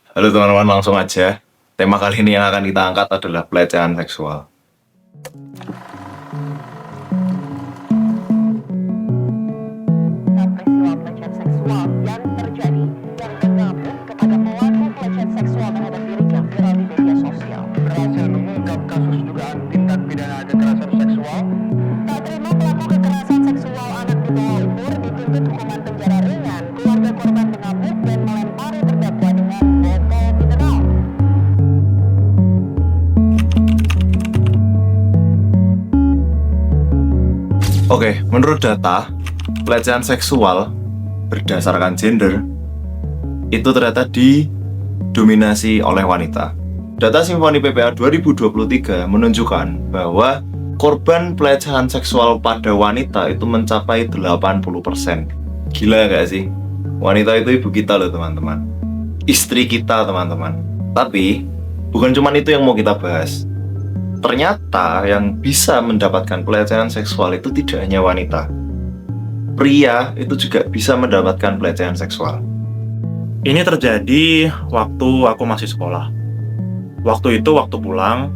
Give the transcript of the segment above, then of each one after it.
Halo teman-teman, langsung aja. Tema kali ini yang akan kita angkat adalah pelecehan seksual. Peristiwa pelecehan seksual yang terjadi yang mengamuk kepada pelaku pelecehan seksual terhadap dirinya viral di media sosial. Berhasil mengungkap kasus dugaan tindak pidana kekerasan seksual. Tak terima pelaku kekerasan seksual anak di bawah umur dituntut hukuman penjara ringan. Keluarga korban mengamuk dan melempari terdakwa dengan botol mineral. Oke, menurut data, pelecehan seksual berdasarkan gender itu ternyata didominasi oleh wanita. Data Simfoni PPA 2023 menunjukkan bahwa korban pelecehan seksual pada wanita itu mencapai 80%. Gila gak sih? Wanita itu ibu kita loh teman-teman. Istri kita teman-teman. Tapi, bukan cuma itu yang mau kita bahas. Ternyata yang bisa mendapatkan pelecehan seksual itu tidak hanya wanita. Pria itu juga bisa mendapatkan pelecehan seksual. Ini terjadi waktu aku masih sekolah. Waktu itu waktu pulang,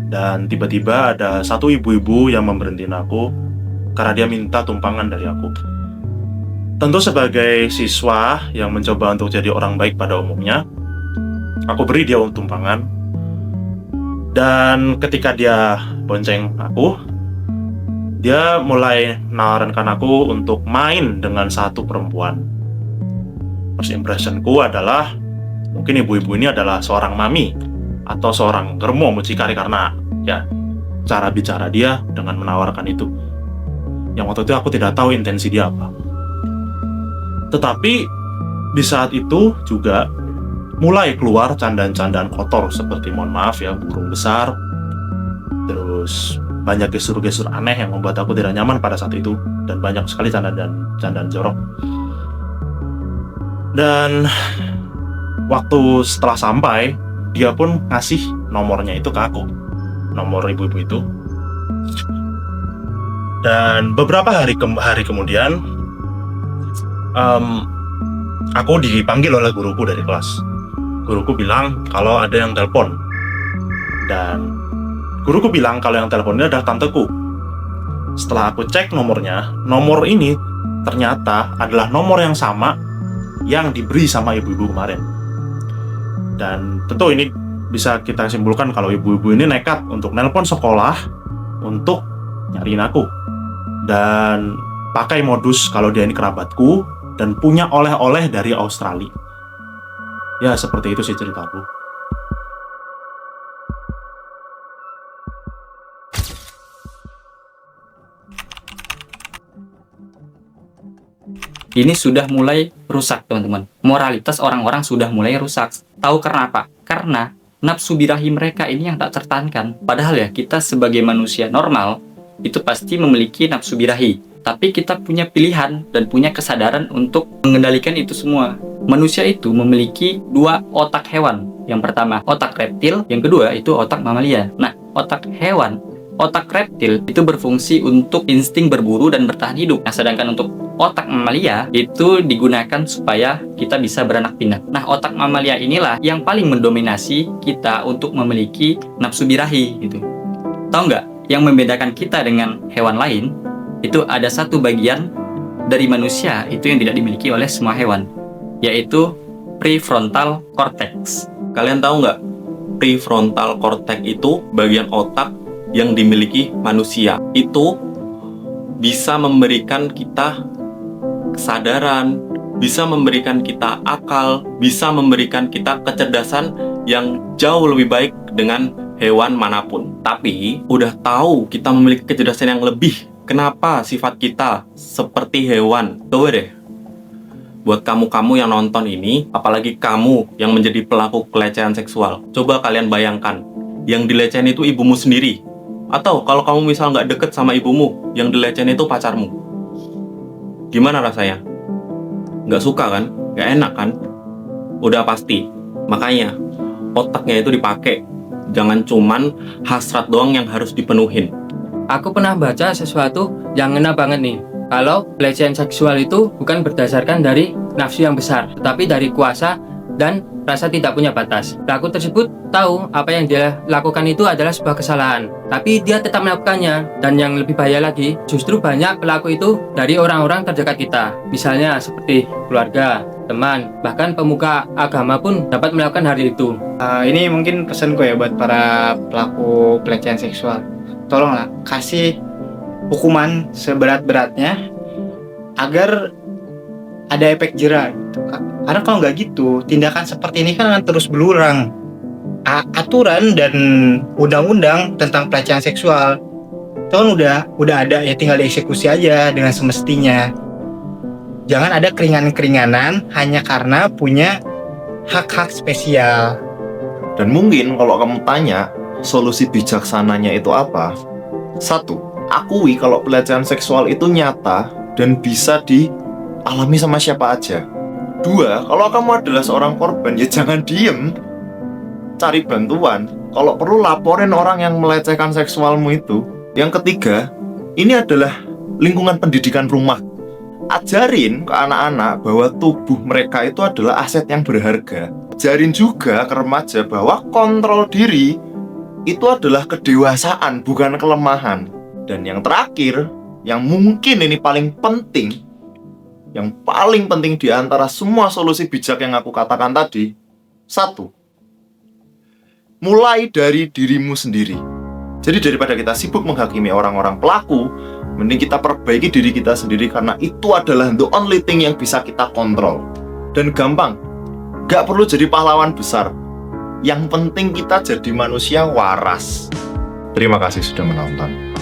dan tiba-tiba ada satu ibu-ibu yang memberhentiin aku karena dia minta tumpangan dari aku. Tentu sebagai siswa yang mencoba untuk jadi orang baik pada umumnya, aku beri dia tumpangan. Dan ketika dia bonceng aku, dia mulai menawarkan aku untuk main dengan satu perempuan. First impressionku adalah mungkin ibu-ibu ini adalah seorang mami atau seorang germo mucikari karena ya cara bicara dia dengan menawarkan itu. Yang waktu itu aku tidak tahu intensi dia apa. Tetapi di saat itu juga mulai keluar candaan-candaan kotor seperti mohon maaf ya burung besar, terus banyak gestur-gestur aneh yang membuat aku tidak nyaman pada saat itu, dan banyak sekali candaan jorok. Dan waktu setelah sampai, dia pun ngasih nomornya itu ke aku, nomor ibu-ibu itu. Dan beberapa hari kemudian, aku dipanggil oleh guruku dari kelas. Guruku bilang kalau ada yang telepon, dan guruku bilang kalau yang telepon ini adalah tanteku. Setelah aku cek nomornya, nomor ini ternyata adalah nomor yang sama yang diberi sama ibu-ibu kemarin. Dan tentu ini bisa kita simpulkan kalau ibu-ibu ini nekat untuk nelpon sekolah untuk nyariin aku. Dan pakai modus kalau dia ini kerabatku dan punya oleh-oleh dari Australia. Ya seperti itu sih ceritaku. Ini sudah mulai rusak, teman-teman. Moralitas orang-orang sudah mulai rusak. Tahu karena apa? Karena nafsu birahi mereka ini yang tak tertahankan. Padahal ya, kita sebagai manusia normal, itu pasti memiliki nafsu birahi. Tapi kita punya pilihan dan punya kesadaran untuk mengendalikan itu semua. Manusia itu memiliki dua otak hewan. Yang pertama, otak reptil. Yang kedua, itu otak mamalia. Nah, otak hewan, otak reptil itu berfungsi untuk insting berburu dan bertahan hidup. Nah, sedangkan untuk otak mamalia itu digunakan supaya kita bisa beranak pinak. Nah, otak mamalia inilah yang paling mendominasi kita untuk memiliki nafsu birahi gitu. Tahu nggak? Yang membedakan kita dengan hewan lain itu ada satu bagian dari manusia itu yang tidak dimiliki oleh semua hewan, yaitu prefrontal cortex. Kalian tahu nggak? Prefrontal cortex itu bagian otak yang dimiliki manusia. Itu bisa memberikan kita kesadaran, bisa memberikan kita akal, bisa memberikan kita kecerdasan yang jauh lebih baik dengan hewan manapun. Tapi udah tahu kita memiliki kecerdasan yang lebih. Kenapa sifat kita seperti hewan? Coba deh, buat kamu-kamu yang nonton ini, apalagi kamu yang menjadi pelaku pelecehan seksual, coba kalian bayangkan, yang dilecehin itu ibumu sendiri. Atau kalau kamu misal nggak deket sama ibumu, yang dilecehin itu pacarmu. Gimana rasanya? Nggak suka kan? Nggak enak kan? Udah pasti. Makanya, otaknya itu dipakai. Jangan cuman hasrat doang yang harus dipenuhin. Aku pernah baca sesuatu yang ngena banget nih. Kalau pelecehan seksual itu bukan berdasarkan dari nafsu yang besar, tetapi dari kuasa dan rasa tidak punya batas. Pelaku tersebut tahu apa yang dia lakukan itu adalah sebuah kesalahan, tapi dia tetap melakukannya. Dan yang lebih bahaya lagi, justru banyak pelaku itu dari orang-orang terdekat kita. Misalnya seperti keluarga, teman, bahkan pemuka agama pun dapat melakukan hal itu. Ini mungkin pesanku ya buat para pelaku pelecehan seksual. Tolonglah kasih hukuman seberat-beratnya agar ada efek jera gitu. Karena kalau nggak gitu, tindakan seperti ini kan akan terus berulang. Aturan dan undang-undang tentang pelecehan seksual itu kan udah ada, ya tinggal dieksekusi aja dengan semestinya. Jangan ada keringanan-keringanan hanya karena punya hak-hak spesial. Dan mungkin kalau kamu tanya solusi bijaksananya itu apa? 1. Akui kalau pelecehan seksual itu nyata dan bisa dialami sama siapa aja. 2. Kalau kamu adalah seorang korban, ya jangan diem, cari bantuan. Kalau perlu laporin orang yang melecehkan seksualmu itu. Yang 3, ini adalah lingkungan pendidikan rumah. Ajarin ke anak-anak bahwa tubuh mereka itu adalah aset yang berharga. Ajarin juga ke remaja bahwa kontrol diri itu adalah kedewasaan, bukan kelemahan. Dan yang terakhir, yang mungkin ini paling penting, yang paling penting di antara semua solusi bijak yang aku katakan tadi, 1. Mulai dari dirimu sendiri. Jadi daripada kita sibuk menghakimi orang-orang pelaku, mending kita perbaiki diri kita sendiri, karena itu adalah the only thing yang bisa kita kontrol. Dan gampang, gak perlu jadi pahlawan besar. Yang penting kita jadi manusia waras. Terima kasih sudah menonton.